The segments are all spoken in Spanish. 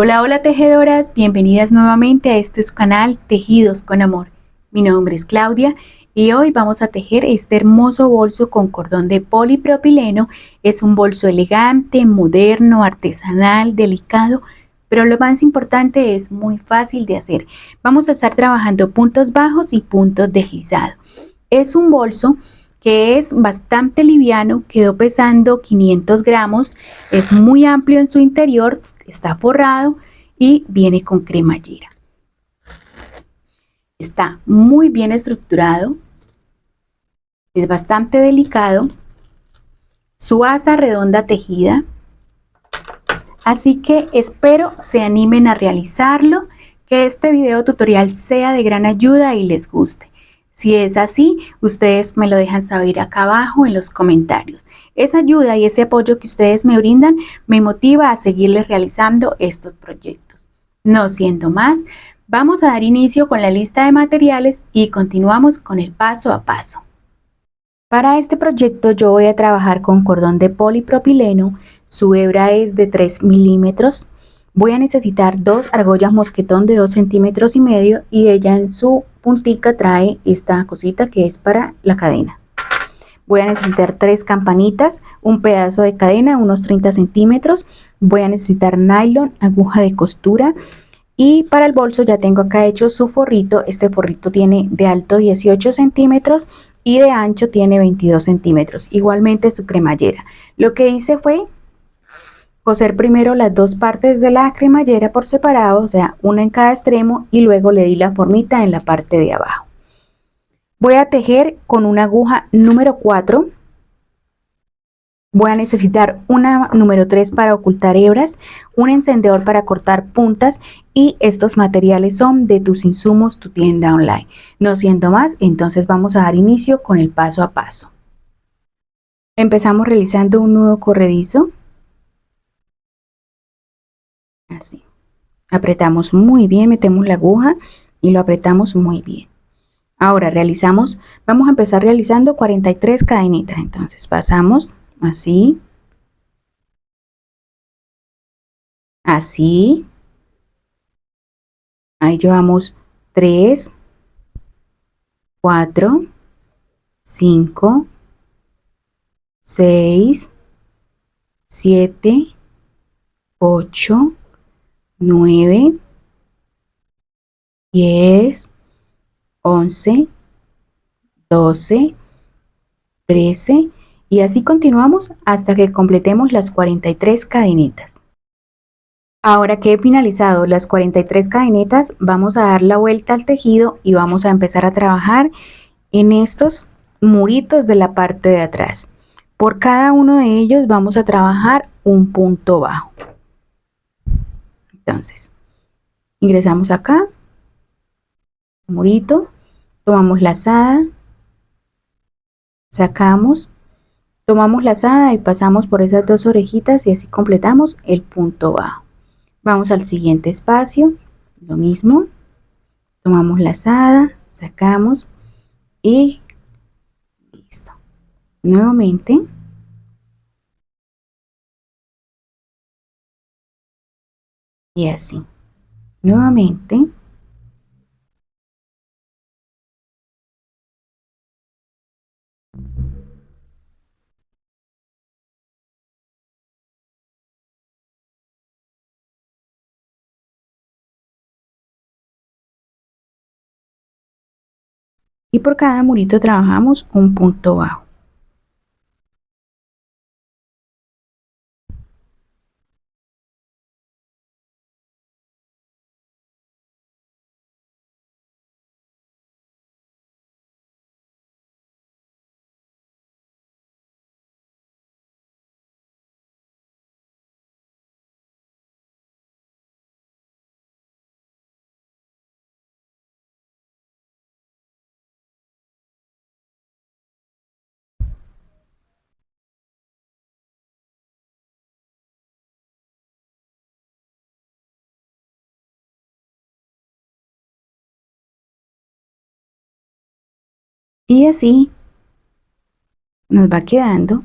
Hola, hola tejedoras, bienvenidas nuevamente a este su canal Tejidos con Amor. Mi nombre es Claudia y hoy vamos a tejer este hermoso bolso con cordón de polipropileno. Es un bolso elegante, moderno, artesanal, delicado, pero lo más importante es muy fácil de hacer. Vamos a estar trabajando puntos bajos y puntos deslizados. Es un bolso que es bastante liviano, quedó pesando 500 gramos, es muy amplio en su interior, está forrado y viene con cremallera. Está muy bien estructurado, es bastante delicado, su asa redonda tejida, así que espero se animen a realizarlo, que este video tutorial sea de gran ayuda y les guste. Si es así, ustedes me lo dejan saber acá abajo en los comentarios. Esa ayuda y ese apoyo que ustedes me brindan me motiva a seguirles realizando estos proyectos. No siendo más, vamos a dar inicio con la lista de materiales y continuamos con el paso a paso. Para este proyecto yo voy a trabajar con cordón de polipropileno, su hebra es de 3 milímetros. Voy a necesitar dos argollas mosquetón de 2 centímetros y medio y ella en su puntica trae esta cosita que es para la cadena. Voy a necesitar 3 campanitas, un pedazo de cadena, unos 30 centímetros. Voy a necesitar nylon, aguja de costura. Y para el bolso ya tengo acá hecho su forrito. Este forrito tiene de alto 18 centímetros y de ancho tiene 22 centímetros. Igualmente su cremallera. Lo que hice fue coser primero las dos partes de la cremallera por separado, o sea, una en cada extremo, y luego le di la formita en la parte de abajo. Voy a tejer con una aguja número 4. Voy a necesitar una número 3 para ocultar hebras, un encendedor para cortar puntas y estos materiales son de Tus Insumos, tu tienda online. No siendo más, entonces vamos a dar inicio con el paso a paso. Empezamos realizando un nudo corredizo. Así. Apretamos muy bien, metemos la aguja y lo apretamos muy bien. Ahora vamos a empezar realizando 43 cadenitas. Entonces pasamos así, así. Ahí llevamos 3, 4, 5, 6, 7, 8, 9, 10, 11, 12, 13 y así continuamos hasta que completemos las 43 cadenitas. Ahora que he finalizado las 43 cadenitas, vamos a dar la vuelta al tejido y vamos a empezar a trabajar en estos muritos de la parte de atrás. Por cada uno de ellos vamos a trabajar un punto bajo. Entonces, ingresamos acá, murito, tomamos lazada, sacamos, tomamos lazada y pasamos por esas dos orejitas y así completamos el punto bajo. Vamos al siguiente espacio, lo mismo, tomamos lazada, sacamos y listo. Nuevamente y así. Nuevamente. Y por cada murito trabajamos un punto bajo. Y así nos va quedando.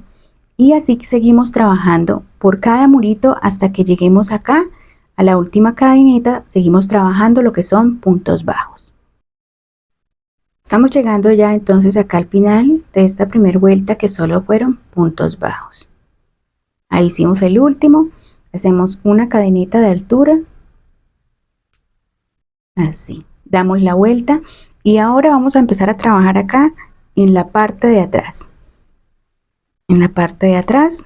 Y así seguimos trabajando por cada murito hasta que lleguemos acá a la última cadeneta seguimos trabajando lo que son puntos bajos. Estamos llegando ya entonces acá al final de esta primera vuelta que solo fueron puntos bajos. Ahí hicimos el último, hacemos una cadeneta de altura, así, damos la vuelta y ahora vamos a empezar a trabajar acá en la parte de atrás. En la parte de atrás.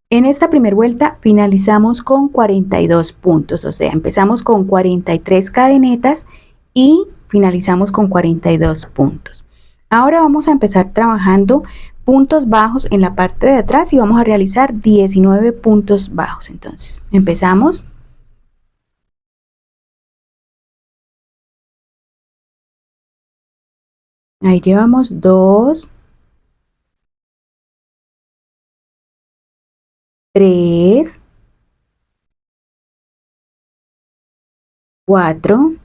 En esta primera vuelta finalizamos con 42 puntos, o sea, empezamos con 43 cadenetas y finalizamos con 42 puntos. Ahora vamos a empezar trabajando puntos bajos en la parte de atrás y vamos a realizar 19 puntos bajos. Entonces, empezamos. Ahí llevamos 2, 3, 4,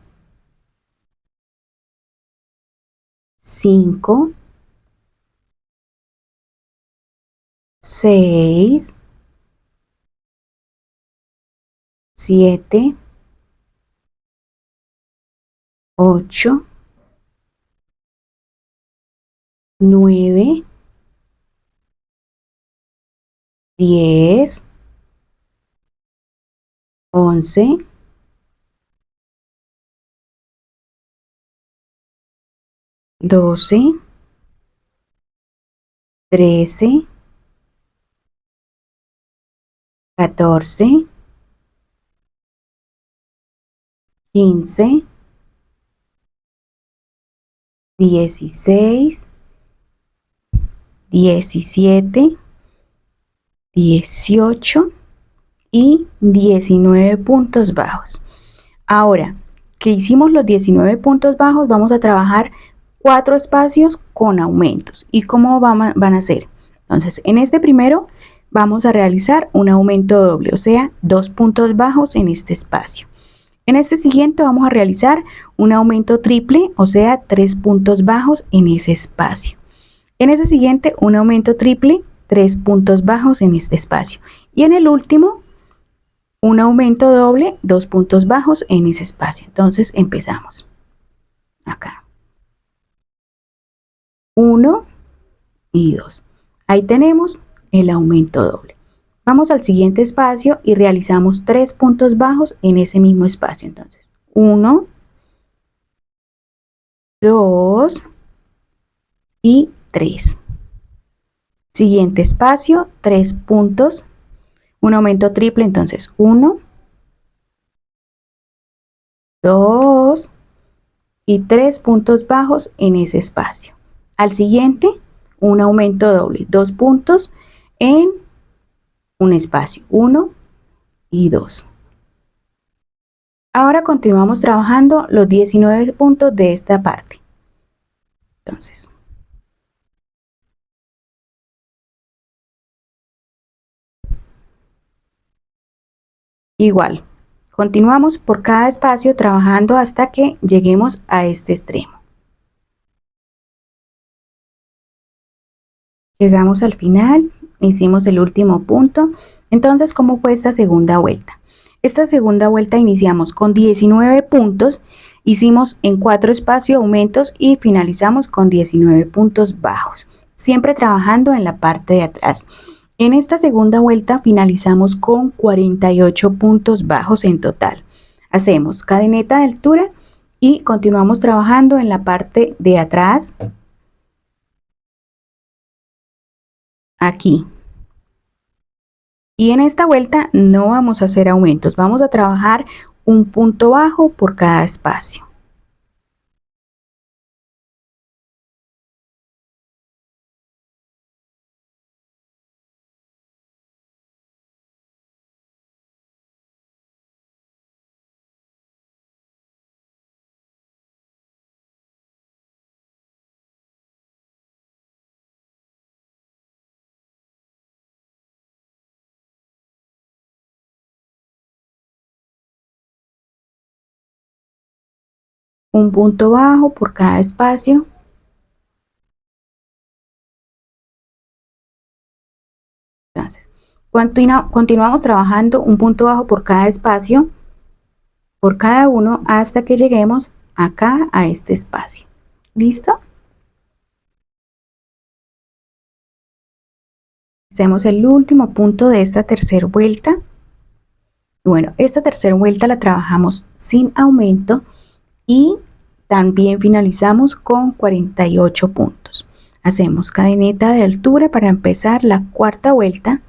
5, 6, 7, 8, 9, 10, 11, 12, 13, 14, 15, 16, 17, 18 y 19 puntos bajos. Ahora que hicimos los 19 puntos bajos, vamos a trabajar 4 espacios con aumentos. ¿Y cómo van a ser? Entonces, en este primero vamos a realizar un aumento doble, o sea, 2 puntos bajos en este espacio. En este siguiente vamos a realizar un aumento triple, o sea, 3 puntos bajos en ese espacio. En este siguiente, un aumento triple, 3 puntos bajos en este espacio. Y en el último, un aumento doble, 2 puntos bajos en ese espacio. Entonces empezamos. Acá. 1 y 2. Ahí tenemos el aumento doble. Vamos al siguiente espacio y realizamos 3 puntos bajos en ese mismo espacio. Entonces, 1, 2 y 3. Siguiente espacio, 3 puntos, un aumento triple, entonces 1, 2 y 3 puntos bajos en ese espacio. Al siguiente, un aumento doble, 2 puntos en un espacio, 1 y 2. Ahora continuamos trabajando los 19 puntos de esta parte. Entonces, igual, continuamos por cada espacio trabajando hasta que lleguemos a este extremo. Llegamos al final, hicimos el último punto. Entonces, ¿cómo fue esta segunda vuelta? Esta segunda vuelta iniciamos con 19 puntos, hicimos en 4 espacios aumentos y finalizamos con 19 puntos bajos, siempre trabajando en la parte de atrás. En esta segunda vuelta finalizamos con 48 puntos bajos en total. Hacemos cadeneta de altura y continuamos trabajando en la parte de atrás. Aquí. Y en esta vuelta no vamos a hacer aumentos, vamos a trabajar un punto bajo por cada espacio. Un punto bajo por cada espacio. Entonces, Continuamos trabajando un punto bajo por cada espacio, por cada uno, hasta que lleguemos acá a este espacio. ¿Listo? Hacemos el último punto de esta tercera vuelta. Bueno, esta tercera vuelta la trabajamos sin aumento y también finalizamos con 48 puntos. Hacemos cadeneta de altura para empezar la cuarta vuelta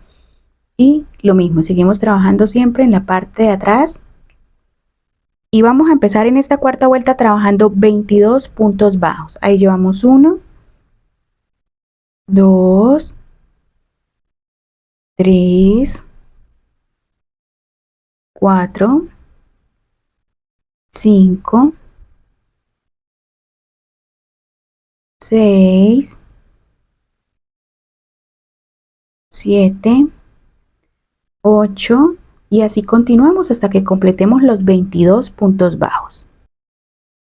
y lo mismo, seguimos trabajando siempre en la parte de atrás y vamos a empezar en esta cuarta vuelta trabajando 22 puntos bajos. Ahí llevamos 1, 2, 3, 4, 5, 6, 7, 8 y así continuamos hasta que completemos los 22 puntos bajos.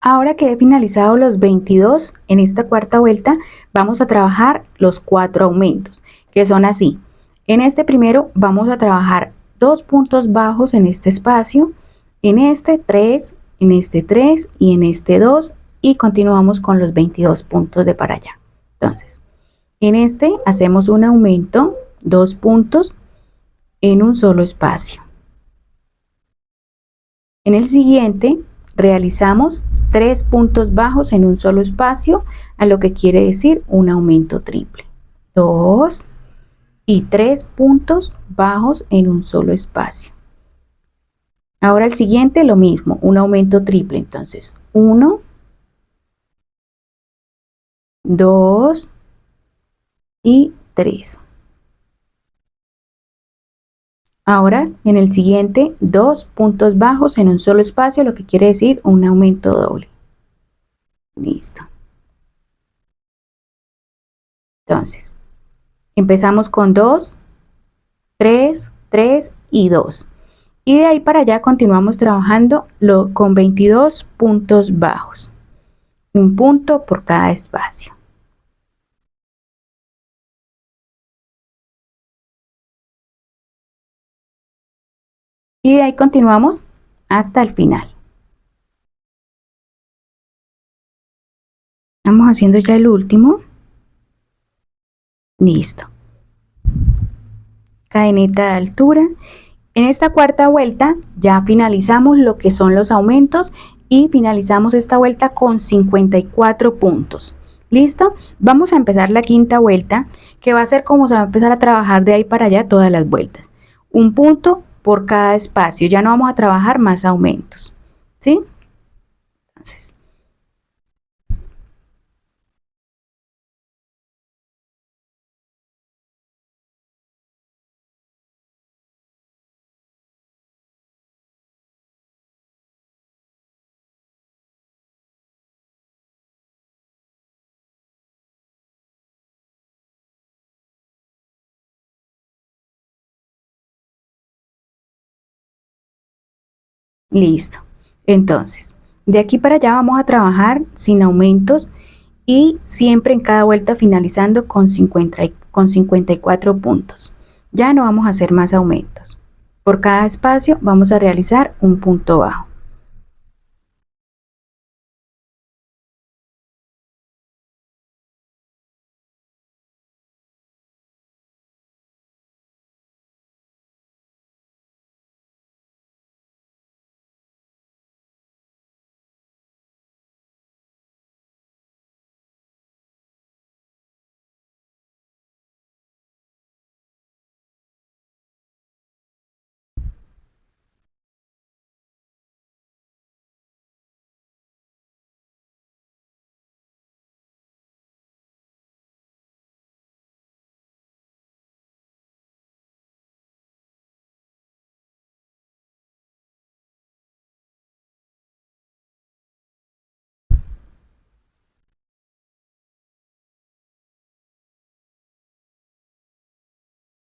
Ahora que he finalizado los 22 en esta cuarta vuelta, vamos a trabajar los 4 aumentos, que son así. En este primero vamos a trabajar 2 puntos bajos en este espacio, en este 3, en este 3 y en este 2 y continuamos con los 22 puntos de para allá. Entonces, en este hacemos un aumento, 2 puntos en un solo espacio. En el siguiente realizamos 3 puntos bajos en un solo espacio, a lo que quiere decir un aumento triple. 2 y 3 puntos bajos en un solo espacio. Ahora el siguiente lo mismo, un aumento triple. Entonces 1, 2 y 3. Ahora en el siguiente 2 puntos bajos en un solo espacio, lo que quiere decir un aumento doble. Listo. Entonces empezamos con 2, 3, 3 y 2. Y de ahí para allá continuamos trabajando con 22 puntos bajos. Un punto por cada espacio. Y de ahí continuamos hasta el final. Estamos haciendo ya el último. Listo. Cadeneta de altura. En esta cuarta vuelta ya finalizamos lo que son los aumentos y finalizamos esta vuelta con 54 puntos. ¿Listo? Vamos a empezar la quinta vuelta, que va a ser como se va a empezar a trabajar de ahí para allá todas las vueltas. Un punto por cada espacio, ya no vamos a trabajar más aumentos. ¿Sí? Entonces, listo. Entonces, de aquí para allá vamos a trabajar sin aumentos y siempre en cada vuelta finalizando con 54 puntos. Ya no vamos a hacer más aumentos. Por cada espacio vamos a realizar un punto bajo.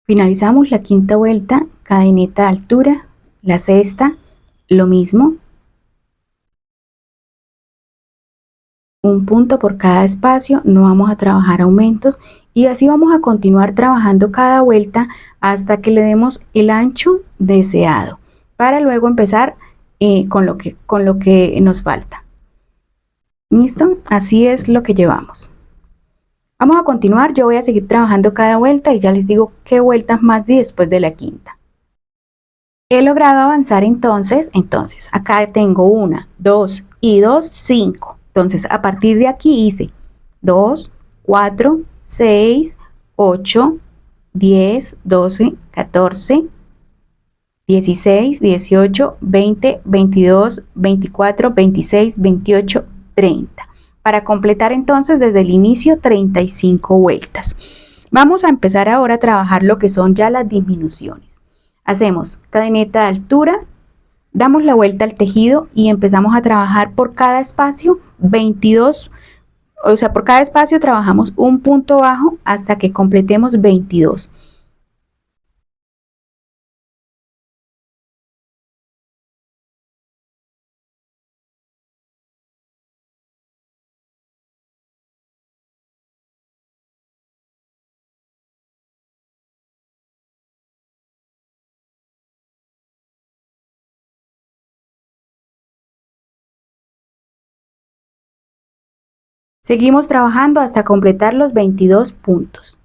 Finalizamos la quinta vuelta, cadeneta de altura, la sexta, lo mismo. Un punto por cada espacio, no vamos a trabajar aumentos Y así vamos a continuar trabajando cada vuelta hasta que le demos el ancho deseado, para luego empezar con lo que nos falta. ¿Listo? Así es lo que llevamos. Vamos a continuar, yo voy a seguir trabajando cada vuelta y ya les digo qué vueltas más di después de la quinta. He logrado avanzar entonces acá tengo 1, 2 y 2, 5. Entonces a partir de aquí hice 2, 4, 6, 8, 10, 12, 14, 16, 18, 20, 22, 24, 26, 28, 30. Para completar entonces desde el inicio 35 vueltas. Vamos a empezar ahora a trabajar lo que son ya las disminuciones. Hacemos cadeneta de altura, damos la vuelta al tejido y empezamos a trabajar por cada espacio 22, o sea, por cada espacio trabajamos un punto bajo hasta que completemos 22. Seguimos trabajando hasta completar los 22 puntos.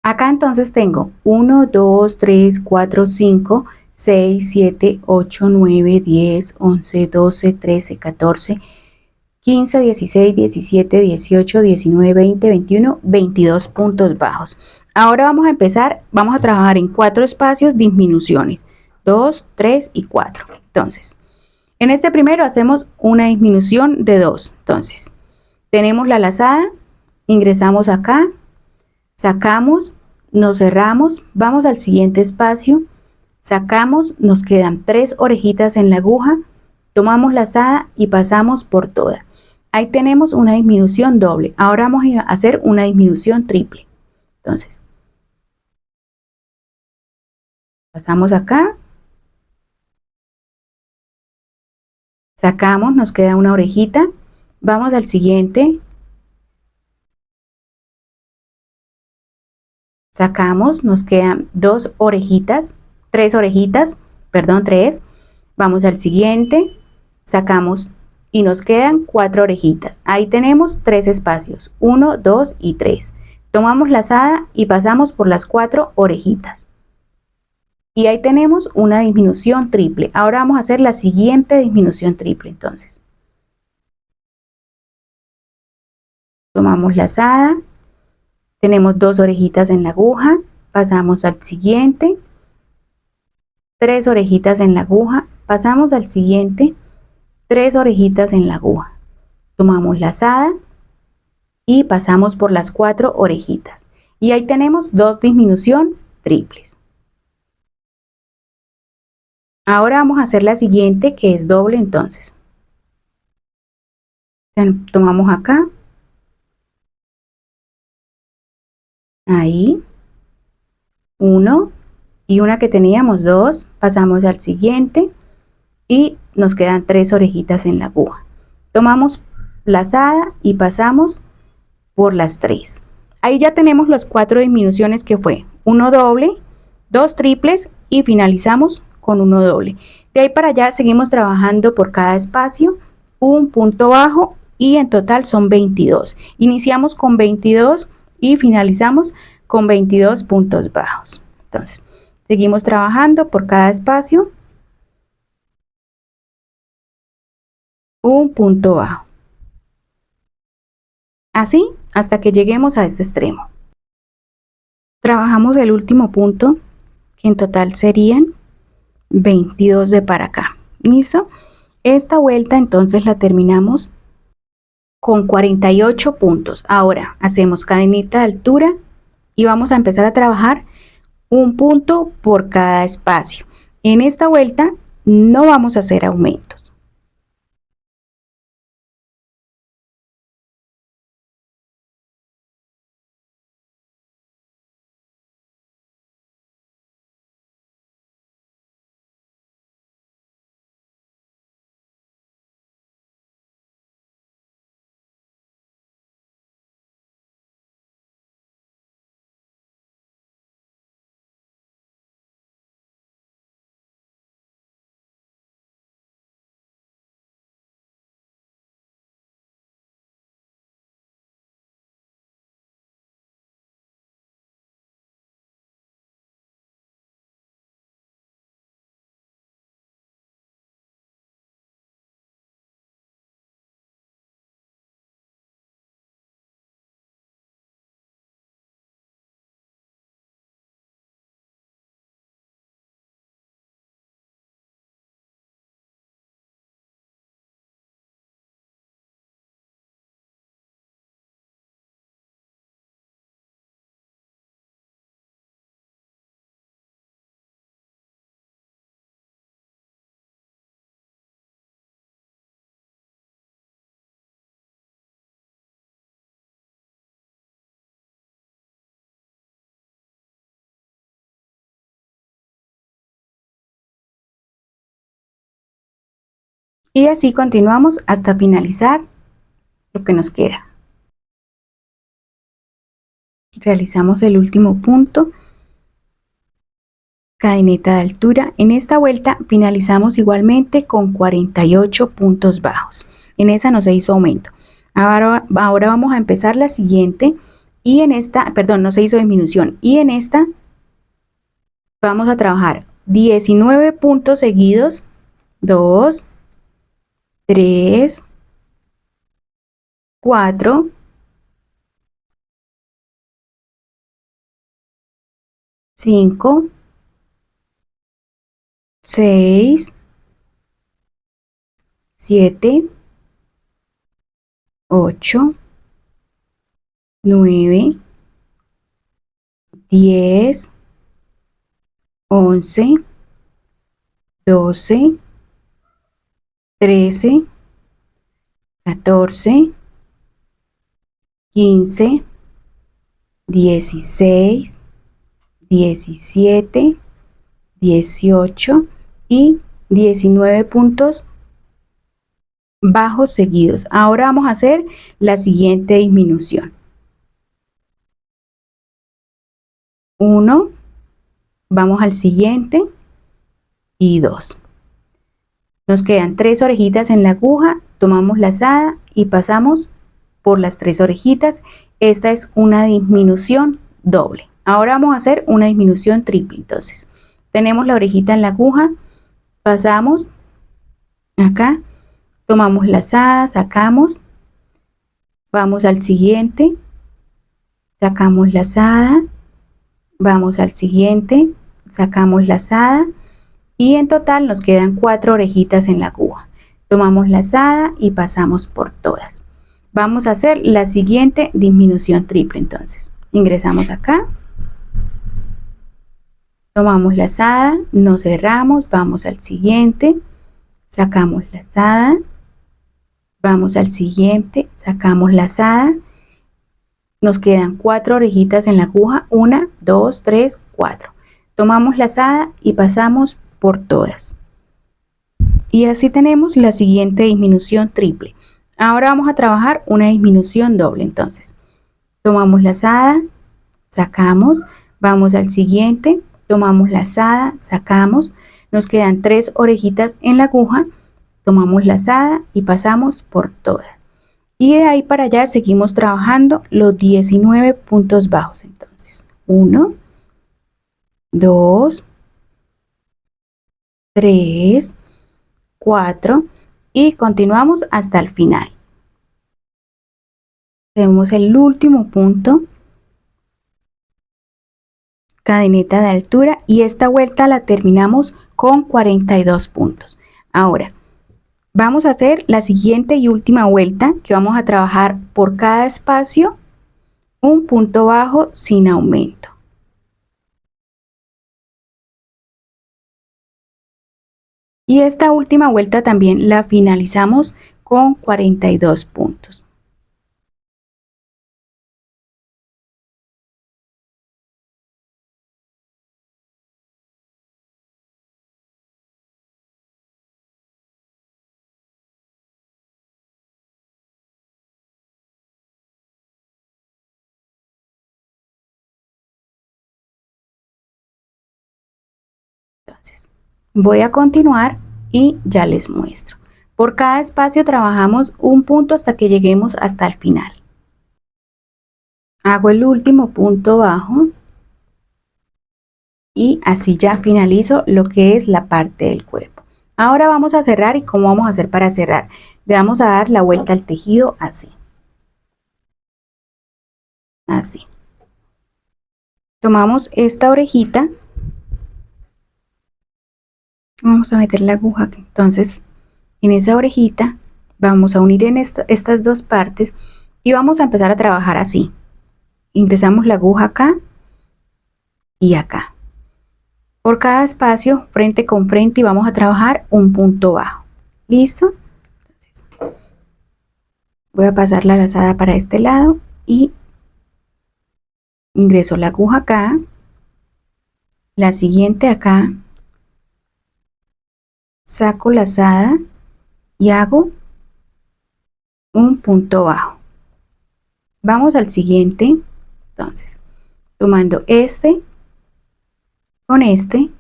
Acá entonces tengo 1, 2, 3, 4, 5, 6, 7, 8, 9, 10, 11, 12, 13, 14, 15, 16, 17, 18, 19, 20, 21, 22 puntos bajos. Ahora vamos a empezar, vamos a trabajar en 4 espacios disminuciones, 2, 3 y 4. Entonces, en este primero hacemos una disminución de 2. Entonces, tenemos la lazada, ingresamos acá, sacamos, nos cerramos, vamos al siguiente espacio, sacamos, nos quedan 3 orejitas en la aguja, tomamos lazada y pasamos por toda. Ahí tenemos una disminución doble. Ahora vamos a hacer una disminución triple. Entonces, pasamos acá, sacamos, nos queda una orejita, vamos al siguiente, sacamos, nos quedan 2 orejitas, 3 orejitas, perdón, 3, vamos al siguiente, sacamos y nos quedan 4 orejitas. Ahí tenemos 3 espacios, 1, 2 y 3. Tomamos lazada y pasamos por las 4 orejitas. Y ahí tenemos una disminución triple. Ahora vamos a hacer la siguiente disminución triple. Entonces, tomamos lazada, tenemos 2 orejitas en la aguja, pasamos al siguiente, 3 orejitas en la aguja, pasamos al siguiente, 3 orejitas en la aguja. Tomamos lazada y pasamos por las 4 orejitas. Y ahí tenemos 2 disminución triples. Ahora vamos a hacer la siguiente, que es doble. Entonces, tomamos acá, ahí, 1 y una que teníamos 2, pasamos al siguiente y nos quedan 3 orejitas en la aguja. Tomamos lazada y pasamos por las 3. Ahí ya tenemos las 4 disminuciones, que fue 1 doble, 2 triples y finalizamos con 1 doble. De ahí para allá seguimos trabajando por cada espacio un punto bajo y en total son 22. Iniciamos con 22 y finalizamos con 22 puntos bajos. Entonces, seguimos trabajando por cada espacio un punto bajo. Así hasta que lleguemos a este extremo. Trabajamos el último punto, que en total serían 22 de para acá. ¿Listo? Esta vuelta entonces la terminamos con 48 puntos. Ahora hacemos cadenita de altura y vamos a empezar a trabajar un punto por cada espacio. En esta vuelta no vamos a hacer aumentos. Y así continuamos hasta finalizar lo que nos queda. Realizamos el último punto, cadeneta de altura. En esta vuelta finalizamos igualmente con 48 puntos bajos. En esa no se hizo aumento. Ahora vamos a empezar la siguiente y en esta, perdón, no se hizo disminución, y en esta vamos a trabajar 19 puntos seguidos, 2, 3, 4, 5, 6, 7, 8, 9, 10, 11, 12, 13, 14, 15, 16, 17, 18 y 19 puntos bajos seguidos. Ahora vamos a hacer la siguiente disminución. 1, vamos al siguiente y 2. Nos quedan 3 orejitas en la aguja, tomamos lazada y pasamos por las 3 orejitas. Esta es una disminución doble. Ahora vamos a hacer una disminución triple. Entonces, tenemos la orejita en la aguja, pasamos acá, tomamos lazada, sacamos, vamos al siguiente, sacamos lazada, vamos al siguiente, sacamos lazada y en total nos quedan 4 orejitas en la aguja. Tomamos lazada y pasamos por todas. Vamos a hacer la siguiente disminución triple. Entonces, ingresamos acá, tomamos lazada, nos cerramos, vamos al siguiente, sacamos lazada, vamos al siguiente, sacamos lazada, nos quedan 4 orejitas en la aguja, 1, 2, 3, 4. Tomamos lazada y pasamos por todas. Y así tenemos la siguiente disminución triple. Ahora vamos a trabajar una disminución doble. Entonces, tomamos lazada, sacamos, vamos al siguiente, tomamos lazada, sacamos, nos quedan 3 orejitas en la aguja, tomamos lazada y pasamos por todas. Y de ahí para allá seguimos trabajando los 19 puntos bajos. Entonces, 1, 2, 3, 4 y continuamos hasta el final. Tenemos el último punto, cadeneta de altura, y esta vuelta la terminamos con 42 puntos. Ahora vamos a hacer la siguiente y última vuelta, que vamos a trabajar por cada espacio un punto bajo sin aumento. Y esta última vuelta también la finalizamos con 42 puntos. Entonces, voy a continuar y ya les muestro. Por cada espacio trabajamos un punto hasta que lleguemos hasta el final. Hago el último punto bajo y así ya finalizo lo que es la parte del cuerpo. Ahora vamos a cerrar. ¿Y cómo vamos a hacer para cerrar? Le vamos a dar la vuelta al tejido así. Así. Tomamos esta orejita. Vamos a meter la aguja aquí. Entonces, en esa orejita vamos a unir en estas dos partes y vamos a empezar a trabajar así. Ingresamos la aguja acá y acá. Por cada espacio, frente con frente, y vamos a trabajar un punto bajo. ¿Listo? Entonces, voy a pasar la lazada para este lado y ingreso la aguja acá, la siguiente acá, saco lazada, y hago un punto bajo. Vamos al siguiente. Entonces, tomando este con este,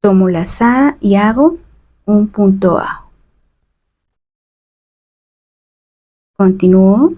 tomo lazada y hago un punto bajo. Continúo.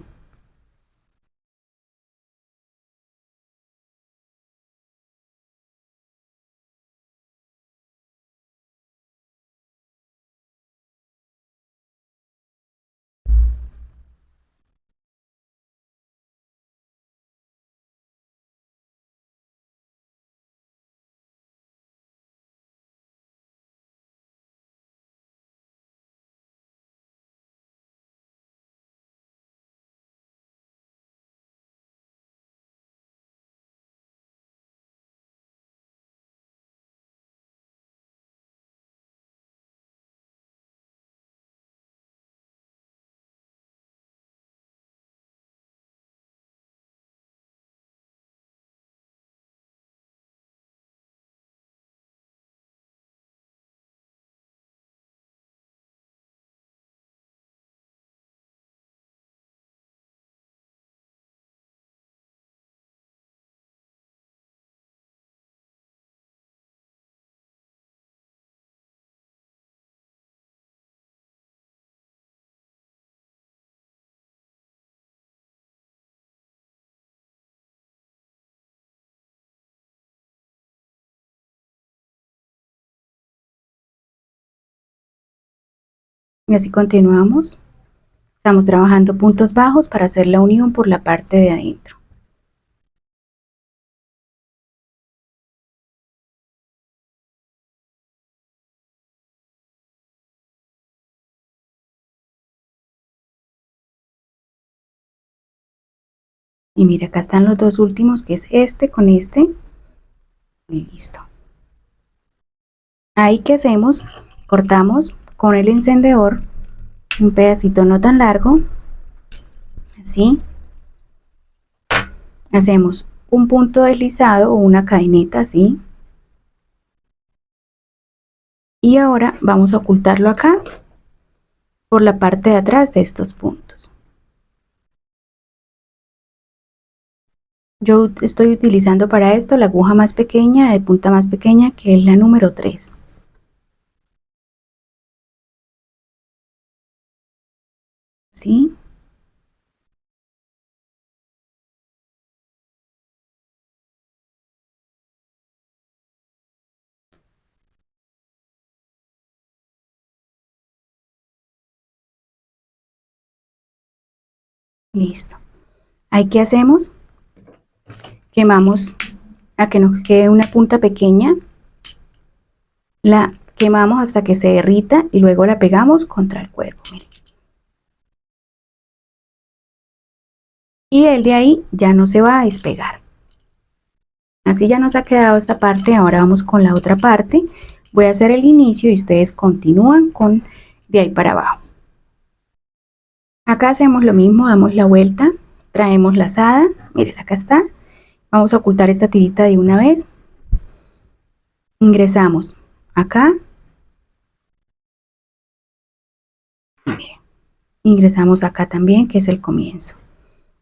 Y así continuamos. Estamos trabajando puntos bajos para hacer la unión por la parte de adentro. Y mira, acá están los dos últimos, que es este con este. Y listo. Ahí, ¿qué hacemos? Cortamos con el encendedor un pedacito no tan largo, así. Hacemos un punto deslizado o una cadeneta así. Y ahora vamos a ocultarlo acá por la parte de atrás de estos puntos. Yo estoy utilizando para esto la aguja más pequeña, de punta más pequeña, que es la número 3. ¿Sí? Listo. Ahí, ¿qué hacemos? Quemamos a que nos quede una punta pequeña. La quemamos hasta que se derrita y luego la pegamos contra el cuerpo. Miren. Y el de ahí ya no se va a despegar. Así ya nos ha quedado esta parte. Ahora vamos con la otra parte. Voy a hacer el inicio y ustedes continúan con de ahí para abajo. Acá hacemos lo mismo, damos la vuelta, traemos lazada, miren, acá está. Vamos a ocultar esta tirita de una vez. Ingresamos acá. Y miren, ingresamos acá también, que es el comienzo.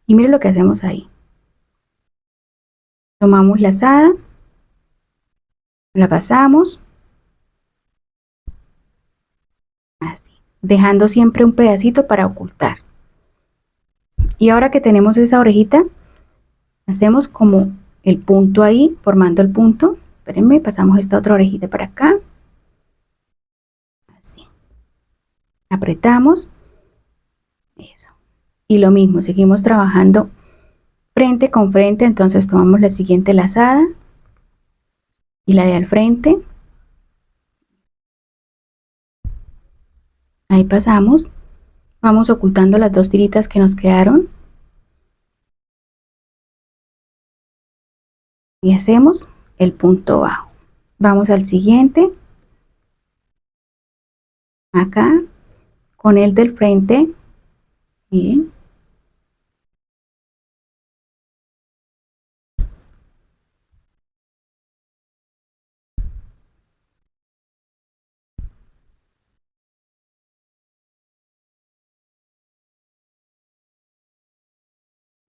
Y miren lo que hacemos ahí. Tomamos lazada, la pasamos, así, dejando siempre un pedacito para ocultar. Y ahora que tenemos esa orejita, hacemos como el punto ahí, formando el punto. Espérenme, pasamos esta otra orejita para acá. Así. Apretamos. Eso. Y lo mismo, seguimos trabajando frente con frente. Entonces tomamos la siguiente lazada y la de al frente. Ahí pasamos. Vamos ocultando las dos tiritas que nos quedaron. Y hacemos el punto bajo. Vamos al siguiente. Acá, con el del frente. Miren.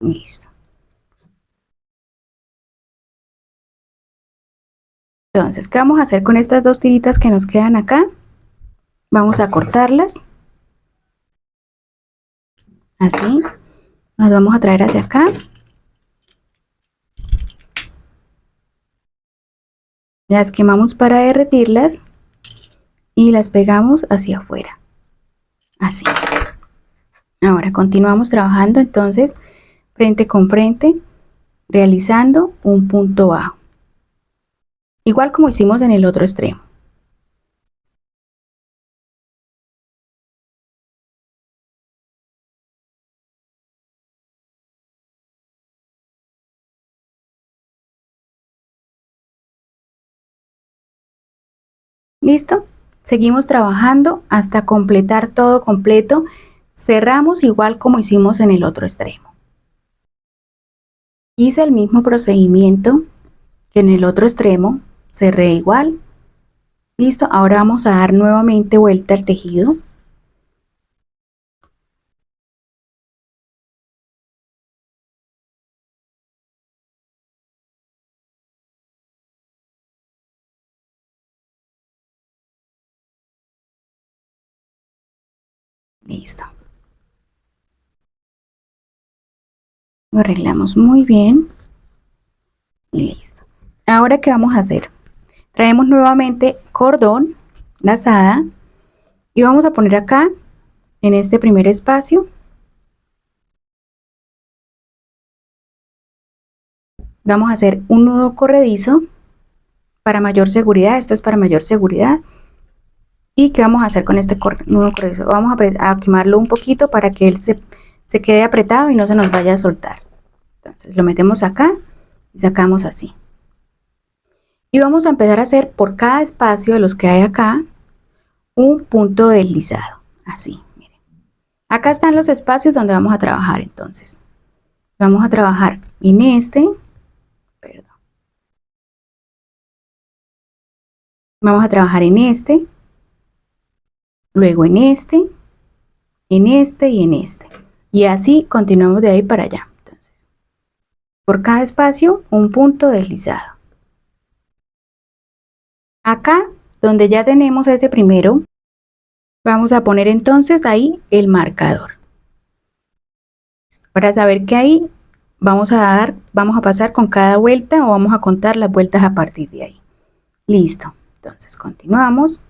Listo. Entonces, ¿qué vamos a hacer con estas dos tiritas que nos quedan acá? Vamos a cortarlas. Así. Las vamos a traer hacia acá. Las quemamos para derretirlas y las pegamos hacia afuera. Así. Ahora continuamos trabajando entonces frente con frente, realizando un punto bajo. Igual como hicimos en el otro extremo. ¿Listo? Seguimos trabajando hasta completar todo completo. Cerramos igual como hicimos en el otro extremo. Hice el mismo procedimiento que en el otro extremo, cerré igual. Listo, ahora vamos a dar nuevamente vuelta al tejido. Listo. Lo arreglamos muy bien y listo. Ahora, ¿qué vamos a hacer? Traemos nuevamente cordón, lazada, y vamos a poner acá en este primer espacio. Vamos a hacer un nudo corredizo para mayor seguridad. Esto es para mayor seguridad. ¿Y qué vamos a hacer con este nudo corredizo? Vamos a quemarlo un poquito para que él se quede apretado y no se nos vaya a soltar. Entonces lo metemos acá y sacamos así. Y vamos a empezar a hacer por cada espacio de los que hay acá un punto deslizado. Así, miren. Acá están los espacios donde vamos a trabajar entonces. Vamos a trabajar en este, perdón. Vamos a trabajar en este, luego en este y en este. Y así continuamos de ahí para allá. Entonces, por cada espacio un punto deslizado. Acá, donde ya tenemos ese primero, vamos a poner entonces ahí el marcador. Para saber que ahí vamos a pasar con cada vuelta o vamos a contar las vueltas a partir de ahí. Listo. Entonces continuamos.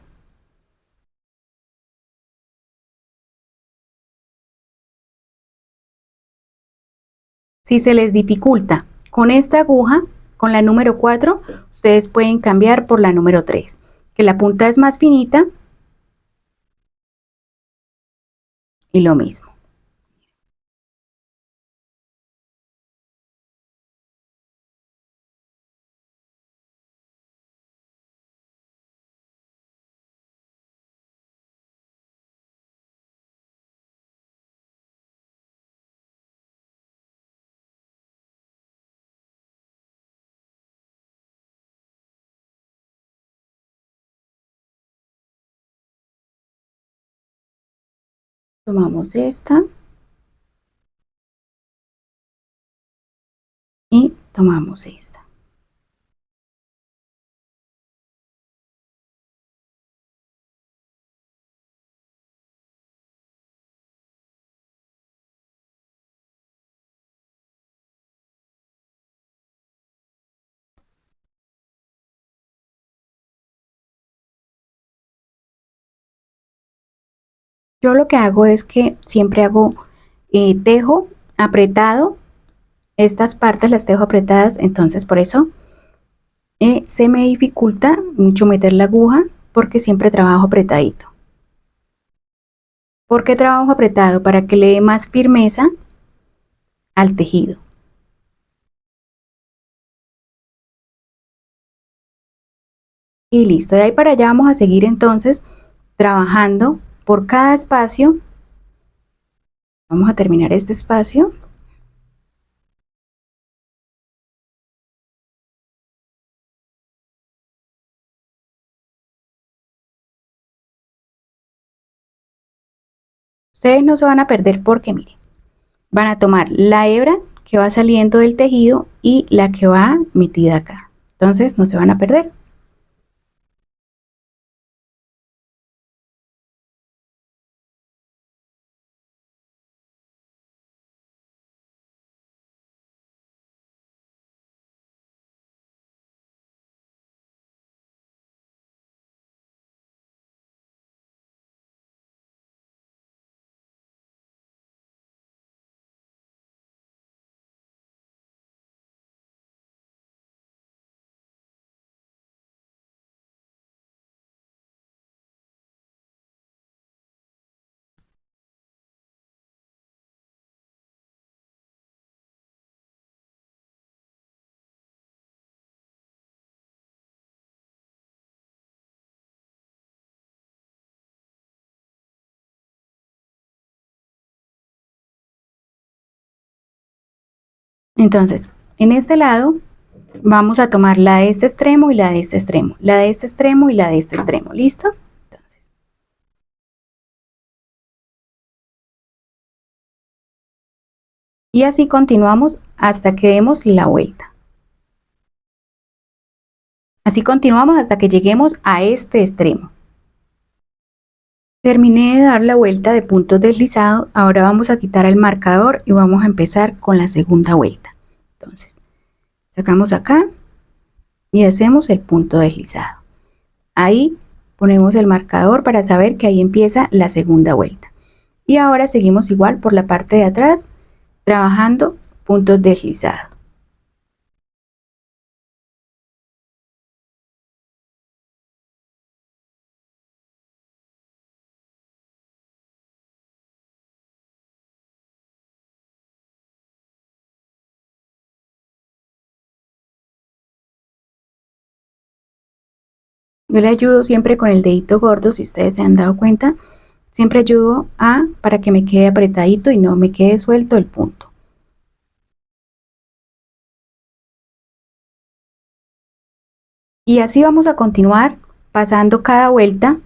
Si se les dificulta con esta aguja, con la número 4, ustedes pueden cambiar por la número 3, que la punta es más finita y lo mismo. Tomamos esta y tomamos esta. Yo lo que hago es que siempre hago tejo apretado. Estas partes las dejo apretadas, entonces por eso se me dificulta mucho meter la aguja porque siempre trabajo apretadito. ¿Por qué trabajo apretado? Para que le dé más firmeza al tejido. Y listo, de ahí para allá vamos a seguir entonces trabajando por cada espacio. Vamos a terminar este espacio. Ustedes no se van a perder porque miren, van a tomar la hebra que va saliendo del tejido y la que va metida acá. Entonces no se van a perder. Entonces, en este lado vamos a tomar la de este extremo y la de este extremo, la de este extremo y la de este extremo. ¿Listo? Entonces, y así continuamos hasta que demos la vuelta. Así continuamos hasta que lleguemos a este extremo. Terminé de dar la vuelta de puntos deslizados. Ahora vamos a quitar el marcador y vamos a empezar con la segunda vuelta. Entonces, sacamos acá y hacemos el punto deslizado. Ahí ponemos el marcador para saber que ahí empieza la segunda vuelta. Y ahora seguimos igual por la parte de atrás, trabajando puntos deslizados. Yo le ayudo siempre con el dedito gordo, si ustedes se han dado cuenta, siempre ayudo para que me quede apretadito y no me quede suelto el punto. Y así vamos a continuar pasando cada vuelta.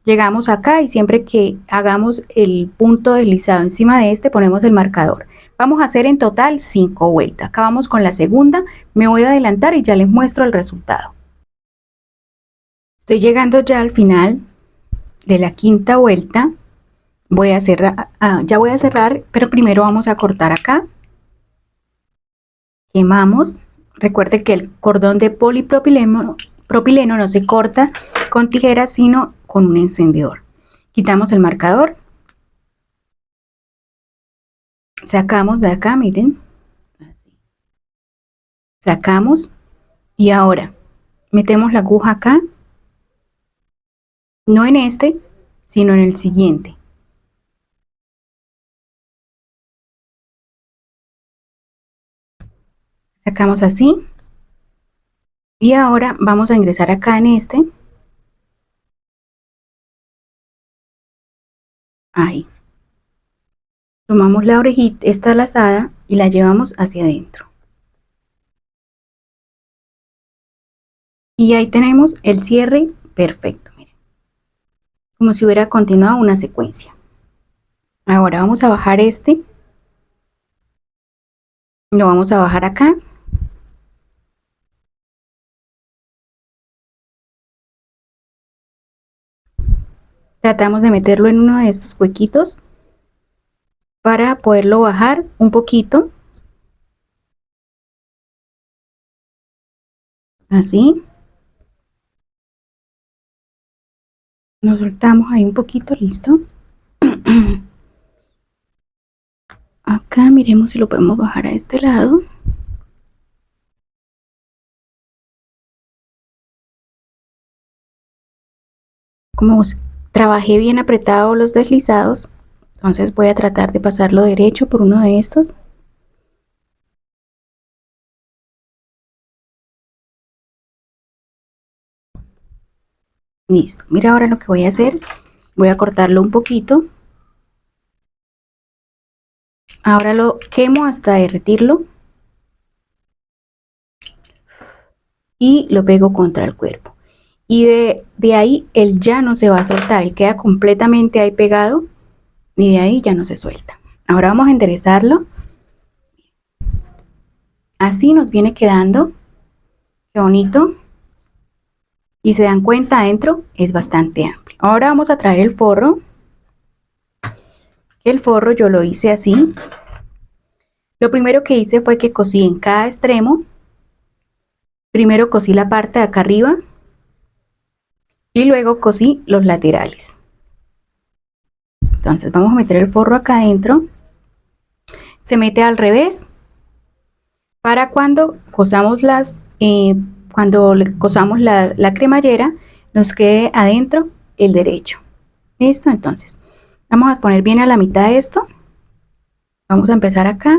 Llegamos acá y siempre que hagamos el punto deslizado encima de este ponemos el marcador. Vamos a hacer en total 5 vueltas. Acá vamos con la segunda, me voy a adelantar y ya les muestro el resultado. Estoy llegando ya al final de la quinta vuelta. Voy a cerrar, ya voy a cerrar, pero primero vamos a cortar acá. Quemamos. Recuerde que el cordón de polipropileno no se corta con tijeras, sino con un encendedor. Quitamos el marcador. Sacamos de acá, miren. Así. Sacamos. Y ahora metemos la aguja acá. No en este, sino en el siguiente. Sacamos así. Y ahora vamos a ingresar acá en este. Ahí. Tomamos la orejita, esta lazada, y la llevamos hacia adentro. Y ahí tenemos el cierre perfecto, miren. Como si hubiera continuado una secuencia. Ahora vamos a bajar este. Lo vamos a bajar acá. Tratamos de meterlo en uno de estos huequitos para poderlo bajar un poquito. Así. Nos soltamos ahí un poquito, listo. Acá miremos si lo podemos bajar a este lado. Como trabajé bien apretado los deslizados, entonces voy a tratar de pasarlo derecho por uno de estos. Listo, mira ahora lo que voy a hacer, voy a cortarlo un poquito. Ahora lo quemo hasta derretirlo y lo pego contra el cuerpo. Y de ahí él ya no se va a soltar, él queda completamente ahí pegado y de ahí ya no se suelta. Ahora vamos a enderezarlo. Así nos viene quedando. Qué bonito. Y se dan cuenta, adentro es bastante amplio. Ahora vamos a traer el forro. El forro yo lo hice así. Lo primero que hice fue que cosí en cada extremo. Primero cosí la parte de acá arriba y luego cosí los laterales. Entonces vamos a meter el forro acá adentro. Se mete al revés para cuando cosamos la cremallera nos quede adentro el derecho. Listo, entonces vamos a poner bien a la mitad de esto. Vamos a empezar acá.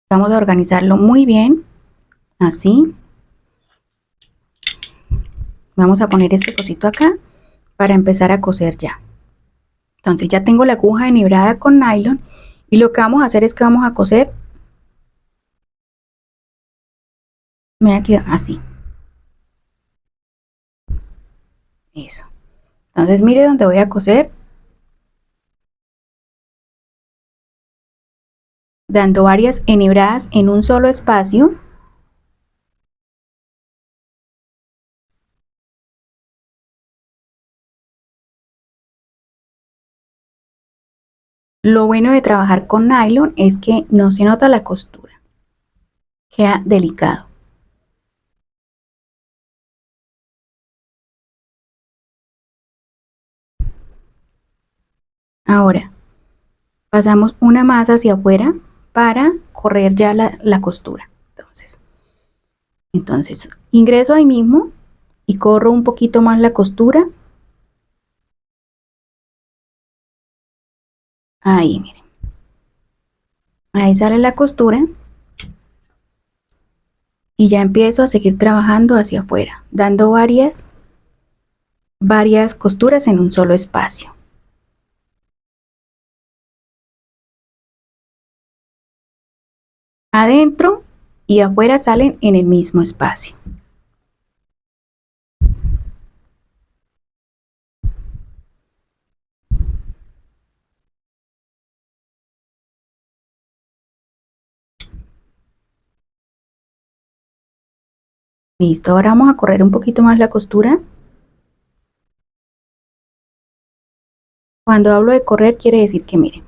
Vamos a organizarlo muy bien, así. Vamos a poner este cosito acá para empezar a coser ya. Entonces ya tengo la aguja enhebrada con nylon y lo que vamos a hacer es que vamos a coser. Me va a quedar así. Eso. Entonces mire donde voy a coser. Dando varias enhebradas en un solo espacio. Lo bueno de trabajar con nylon es que no se nota la costura. Queda delicado. Ahora pasamos una más hacia afuera para correr ya la costura. Entonces ingreso ahí mismo y corro un poquito más la costura. Ahí, miren. Ahí sale la costura. Y ya empiezo a seguir trabajando hacia afuera, dando varias costuras en un solo espacio. Adentro y afuera salen en el mismo espacio. Listo, ahora vamos a correr un poquito más la costura. Cuando hablo de correr quiere decir que miren,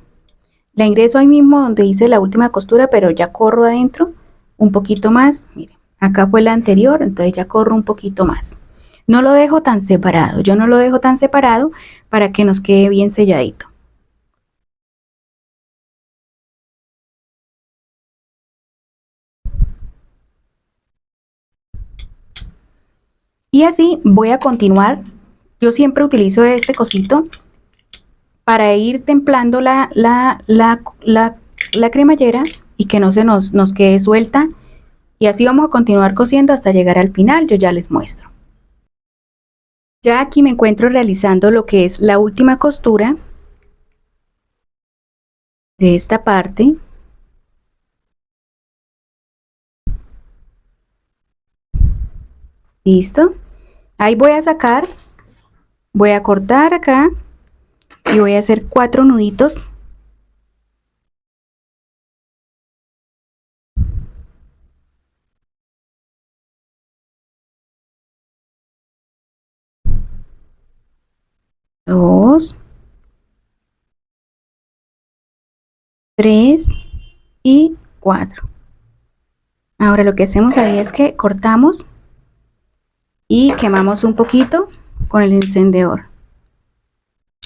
la ingreso ahí mismo donde hice la última costura, pero ya corro adentro un poquito más. Miren, acá fue la anterior, entonces ya corro un poquito más. No lo dejo tan separado, yo no lo dejo tan separado para que nos quede bien selladito. Y así voy a continuar. Yo siempre utilizo este cosito para ir templando la cremallera y que no se nos quede suelta. Y así vamos a continuar cosiendo hasta llegar al final. Yo ya les muestro. Ya aquí me encuentro realizando lo que es la última costura de esta parte. Listo. Ahí voy a sacar, voy a cortar acá y voy a hacer 4 nuditos. Dos, 3 y 4. Ahora lo que hacemos ahí es que cortamos y quemamos un poquito con el encendedor.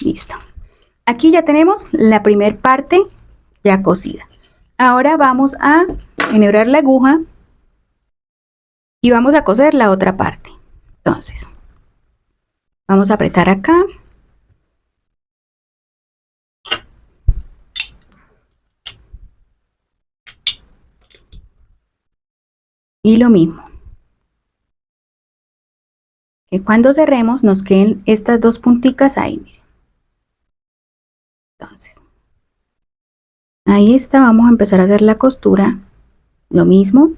Listo. Aquí ya tenemos la primera parte ya cosida. Ahora vamos a enhebrar la aguja y vamos a coser la otra parte. Entonces, vamos a apretar acá. Y lo mismo. Que cuando cerremos nos queden estas dos punticas ahí, miren. Entonces, ahí está, vamos a empezar a hacer la costura. Lo mismo.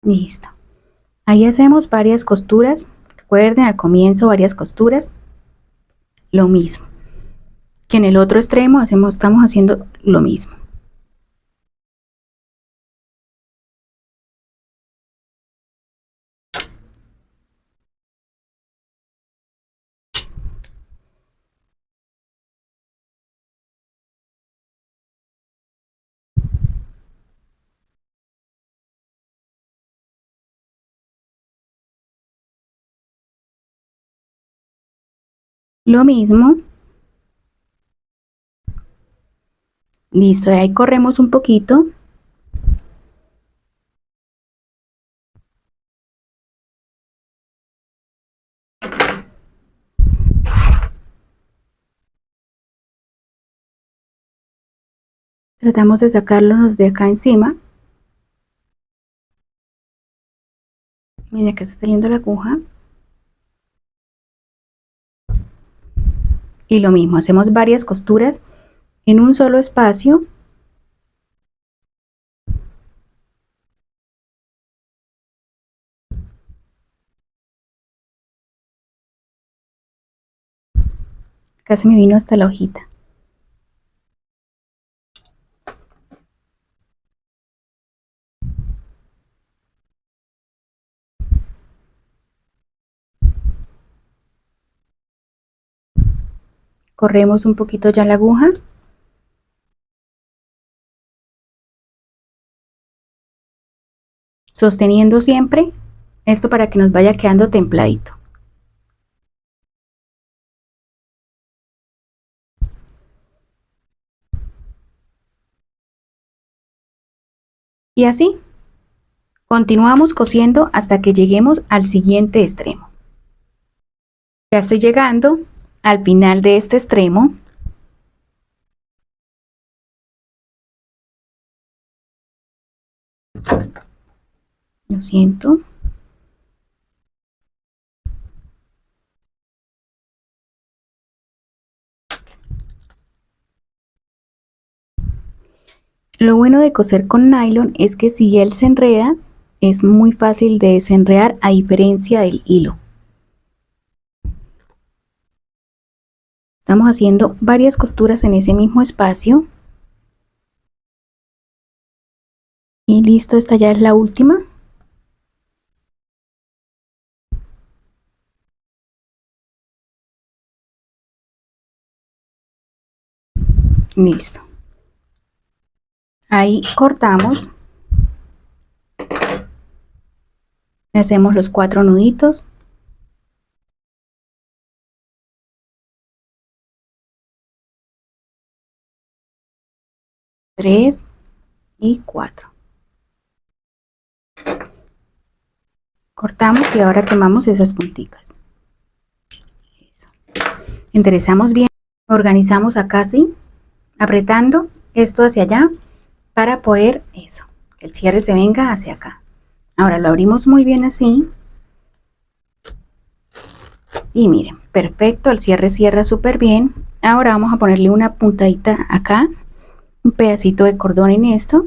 Listo. Ahí hacemos varias costuras. Recuerden, al comienzo varias costuras. Lo mismo que en el otro extremo estamos haciendo lo mismo. Lo mismo. Listo, de ahí corremos un poquito. Tratamos de sacarlos de acá encima. Miren que está saliendo la aguja. Y lo mismo, hacemos varias costuras en un solo espacio. Acá se me vino hasta la hojita. Corremos un poquito ya la aguja. Sosteniendo siempre esto para que nos vaya quedando templadito. Y así continuamos cosiendo hasta que lleguemos al siguiente extremo. Ya estoy llegando al final de este extremo. Lo siento. Lo bueno de coser con nylon es que si él se enreda, es muy fácil de desenredar a diferencia del hilo. Estamos haciendo varias costuras en ese mismo espacio. Y listo, esta ya es la última. Listo. Ahí cortamos. Hacemos los 4 nuditos. Tres y 4. Cortamos y ahora quemamos esas punticas. Eso. Enderezamos bien, organizamos acá así, apretando esto hacia allá para poder eso, que el cierre se venga hacia acá. Ahora lo abrimos muy bien así. Y miren, perfecto, el cierre cierra súper bien. Ahora vamos a ponerle una puntadita acá, un pedacito de cordón en esto.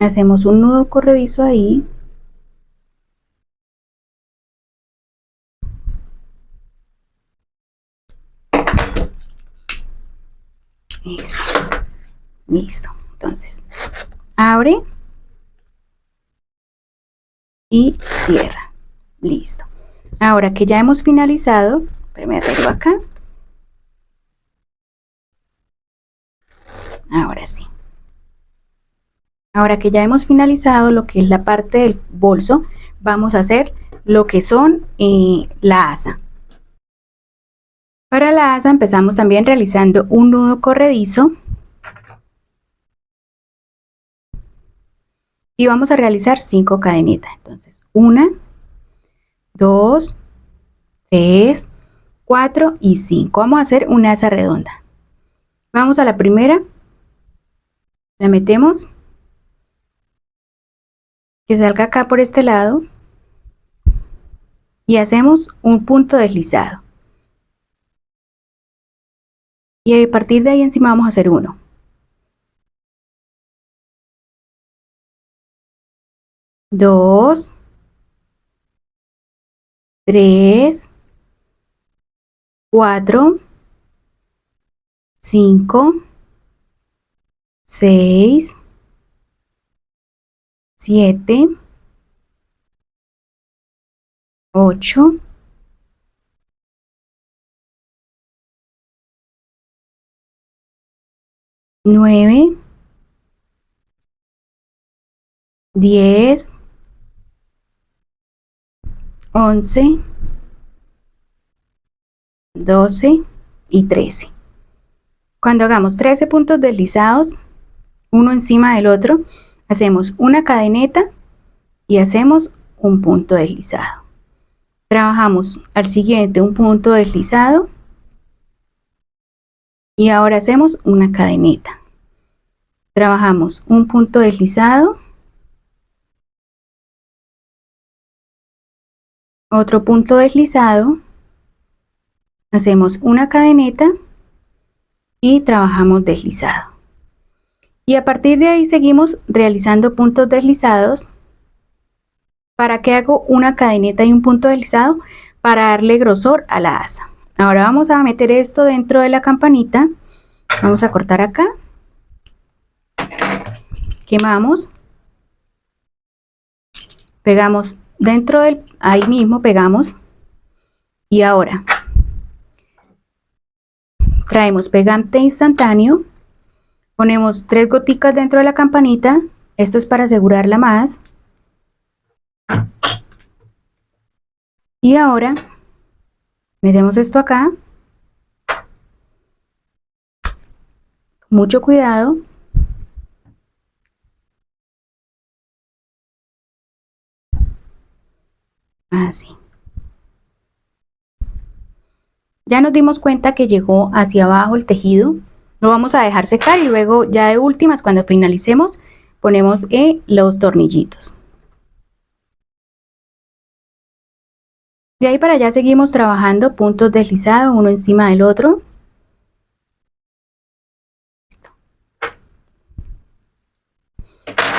Hacemos un nudo corredizo ahí. Eso. Listo. Entonces, abre y cierra. Listo. Ahora que ya hemos finalizado, me arreglo acá. Ahora sí. Ahora que ya hemos finalizado lo que es la parte del bolso, vamos a hacer lo que son la asa. Para la asa empezamos también realizando un nudo corredizo. Y vamos a realizar 5 cadenitas. Entonces, 1, 2, 3, 4 y 5. Vamos a hacer una asa redonda. Vamos a la primera. La metemos. que salga acá por este lado y hacemos un punto deslizado. Y a partir de ahí encima vamos a hacer uno. 2, 3, 4, 5, 6, 7, 8, 9, 10, 11, 12 y 13. Cuando hagamos 13 puntos deslizados, uno encima del otro, hacemos una cadeneta y hacemos un punto deslizado. Trabajamos al siguiente un punto deslizado y ahora hacemos una cadeneta. Trabajamos un punto deslizado, otro punto deslizado, hacemos una cadeneta y trabajamos deslizado. Y a partir de ahí seguimos realizando puntos deslizados. ¿Para qué hago una cadeneta y un punto deslizado? Para darle grosor a la asa. Ahora vamos a meter esto dentro de la campanita. Vamos a cortar acá. Quemamos. Pegamos dentro del, ahí mismo pegamos. Y ahora traemos pegante instantáneo. Ponemos 3 goticas dentro de la campanita. Esto es para asegurarla más. Y ahora metemos esto acá. Mucho cuidado. Así. Ya nos dimos cuenta que llegó hacia abajo el tejido. Lo vamos a dejar secar y luego ya de últimas, cuando finalicemos, ponemos los tornillitos. De ahí para allá seguimos trabajando puntos deslizados uno encima del otro.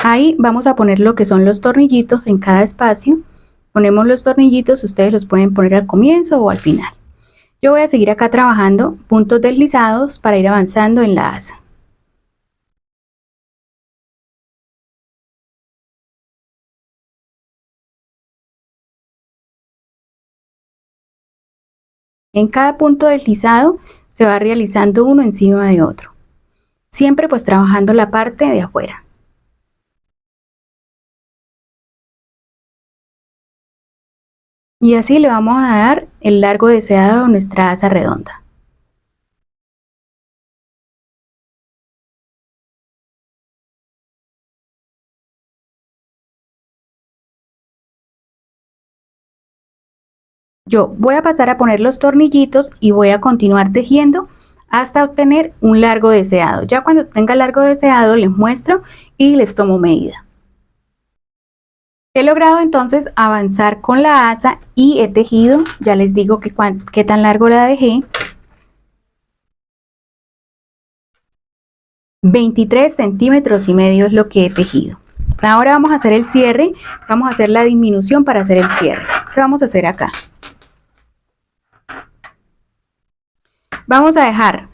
Ahí vamos a poner lo que son los tornillitos en cada espacio. Ponemos los tornillitos, ustedes los pueden poner al comienzo o al final. Yo voy a seguir acá trabajando puntos deslizados para ir avanzando en la asa. En cada punto deslizado se va realizando uno encima de otro. Siempre pues trabajando la parte de afuera. Y así le vamos a dar el largo deseado a nuestra asa redonda. Yo voy a pasar a poner los tornillitos y voy a continuar tejiendo hasta obtener un largo deseado. Ya cuando tenga largo deseado les muestro y les tomo medida. He logrado entonces avanzar con la asa y he tejido, ya les digo qué tan largo la dejé. 23 centímetros y medio es lo que he tejido. Ahora vamos a hacer el cierre, vamos a hacer la disminución para hacer el cierre. ¿Qué vamos a hacer acá? Vamos a dejar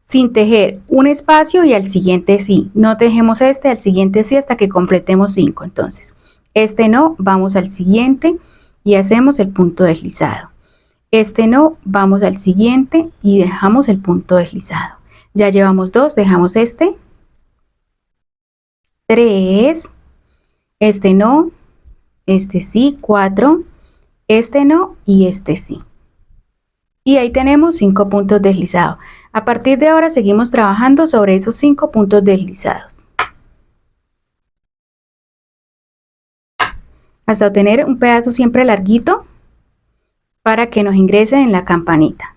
sin tejer un espacio y al siguiente sí. No tejemos este, al siguiente sí hasta que completemos 5. Entonces, este no, vamos al siguiente y hacemos el punto deslizado. Este no, vamos al siguiente y dejamos el punto deslizado. Ya llevamos 2, dejamos este. 3, este no, este sí, 4, este no y este sí. Y ahí tenemos 5 puntos deslizados. A partir de ahora seguimos trabajando sobre esos 5 puntos deslizados hasta obtener un pedazo siempre larguito para que nos ingrese en la campanita.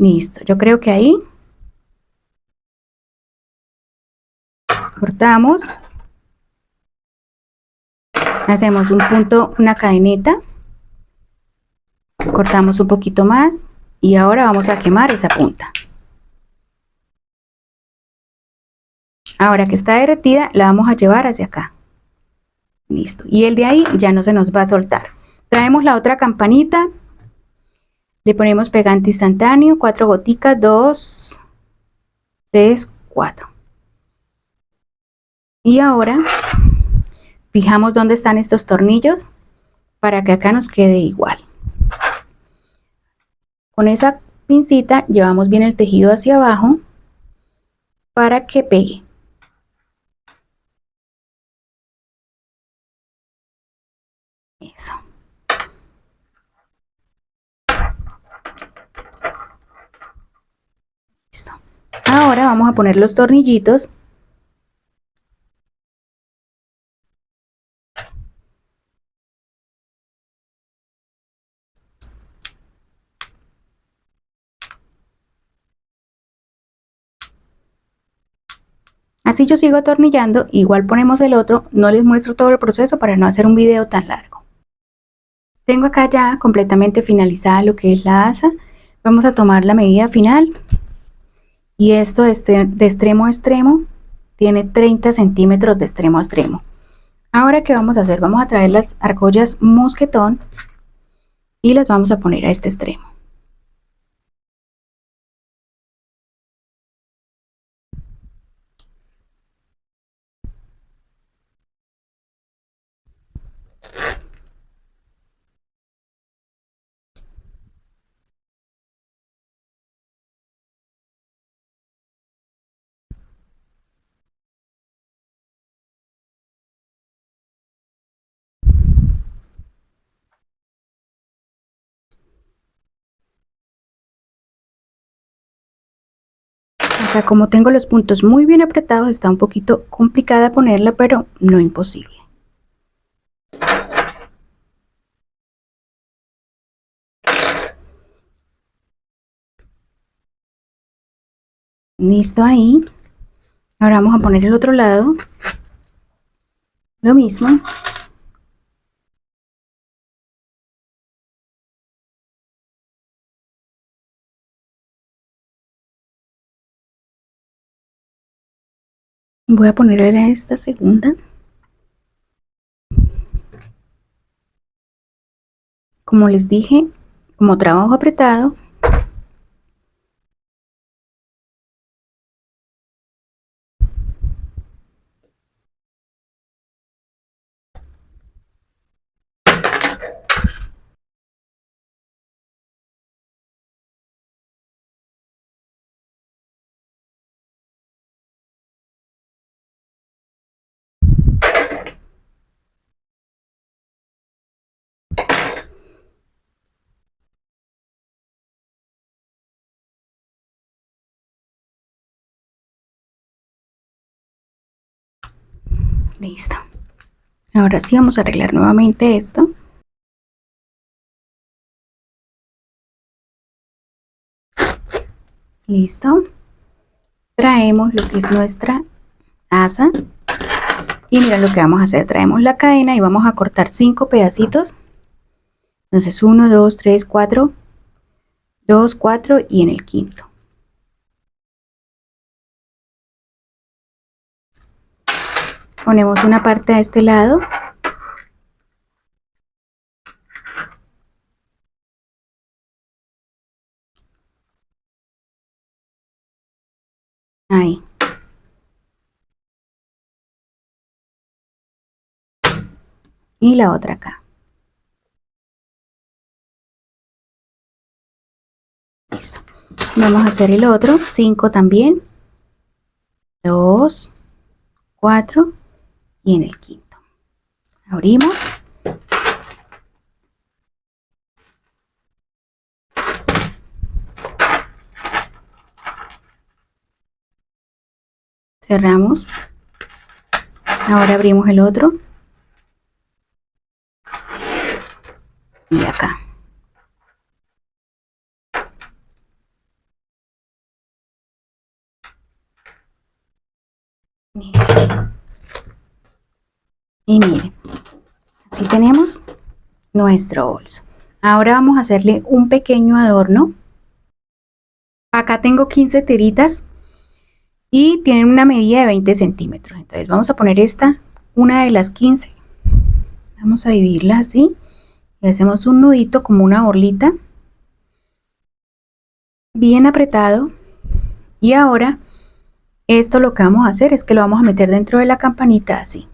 Listo, yo creo que ahí cortamos, hacemos un punto, una cadeneta, cortamos un poquito más y ahora vamos a quemar esa punta. Ahora que está derretida, la vamos a llevar hacia acá. Listo, y el de ahí ya no se nos va a soltar. Traemos la otra campanita, le ponemos pegante instantáneo, 4 goticas, 2, 3, 4. Y ahora fijamos dónde están estos tornillos para que acá nos quede igual. Con esa pincita llevamos bien el tejido hacia abajo para que pegue. Eso. Listo. Ahora vamos a poner los tornillitos. Así yo sigo atornillando, igual ponemos el otro, no les muestro todo el proceso para no hacer un video tan largo. Tengo acá ya completamente finalizada lo que es la asa. Vamos a tomar la medida final y esto de extremo a extremo tiene 30 centímetros de extremo a extremo. Ahora, ¿qué vamos a hacer? Vamos a traer las argollas mosquetón y las vamos a poner a este extremo. Acá, como tengo los puntos muy bien apretados, está un poquito complicada ponerla, pero no imposible. Listo ahí. Ahora vamos a poner el otro lado. Lo mismo. Voy a ponerle esta segunda. Como les dije, como trabajo apretado, listo. Ahora sí vamos a arreglar nuevamente esto. Listo. Traemos lo que es nuestra asa. Y mira lo que vamos a hacer. Traemos la cadena y vamos a cortar 5 pedacitos. Entonces 1, 2, 3, 4, 2, 4 y en el quinto. Ponemos una parte a este lado. Ahí. Y la otra acá. Listo. Vamos a hacer el otro. 5 también. 2, 4 y en el quinto. Abrimos. Cerramos. Ahora abrimos el otro. Y acá. Listo. Y miren, así tenemos nuestro bolso. Ahora vamos a hacerle un pequeño adorno. Acá tengo 15 tiritas y tienen una medida de 20 centímetros. Entonces vamos a poner esta, una de las 15. Vamos a dividirla así y hacemos un nudito como una bolita, bien apretado. Y ahora esto lo que vamos a hacer es que lo vamos a meter dentro de la campanita así.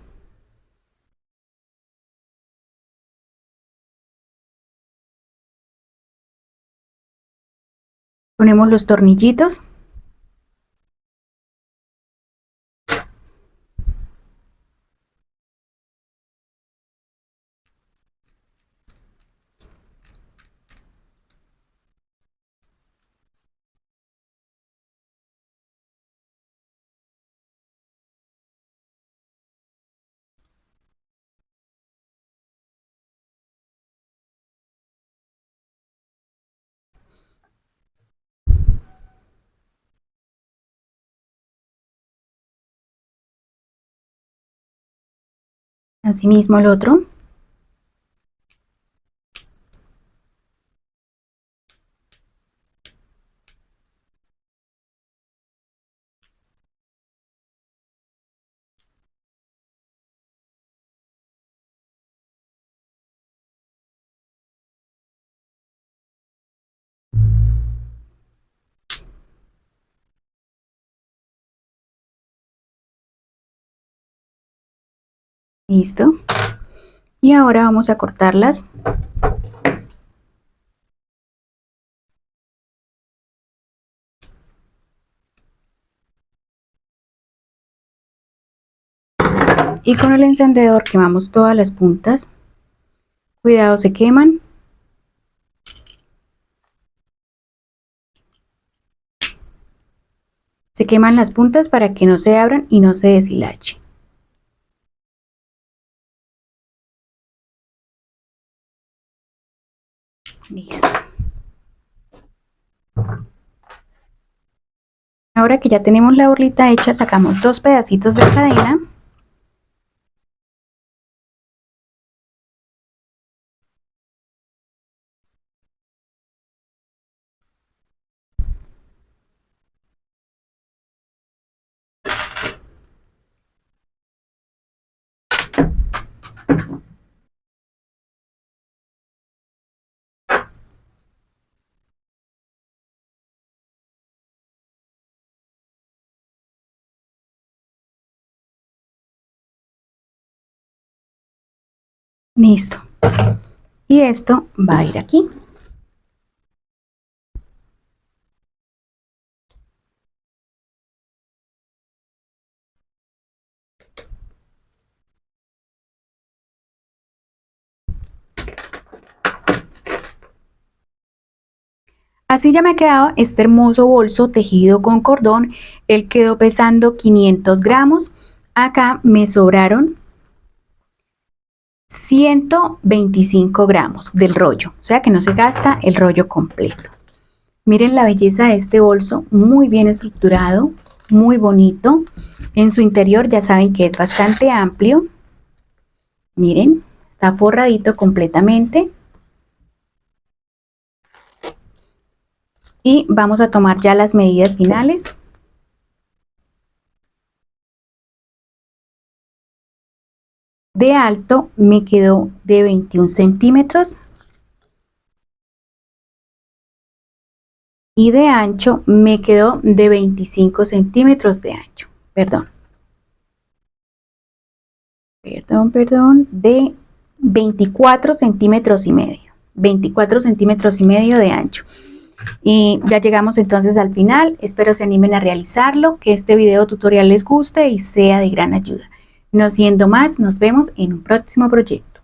Ponemos los tornillitos. Asimismo el otro. Listo. Y ahora vamos a cortarlas. Y con el encendedor quemamos todas las puntas. Cuidado, se queman. Se queman las puntas para que no se abran y no se deshilache. Listo. Ahora que ya tenemos la borlita hecha, sacamos 2 pedacitos de cadena. Listo. Y esto va a ir aquí. Así ya me ha quedado este hermoso bolso tejido con cordón. Él quedó pesando 500 gramos. Acá me sobraron 125 gramos del rollo, o sea que no se gasta el rollo completo. Miren la belleza de este bolso, muy bien estructurado, muy bonito. En su interior ya saben que es bastante amplio. Miren, está forradito completamente. Y vamos a tomar ya las medidas finales. De alto me quedó de 21 centímetros. Y de ancho me quedó de 25 centímetros de ancho. De 24 centímetros y medio. 24 centímetros y medio de ancho. Y ya llegamos entonces al final. Espero se animen a realizarlo, que este video tutorial les guste y sea de gran ayuda. No siendo más, nos vemos en un próximo proyecto.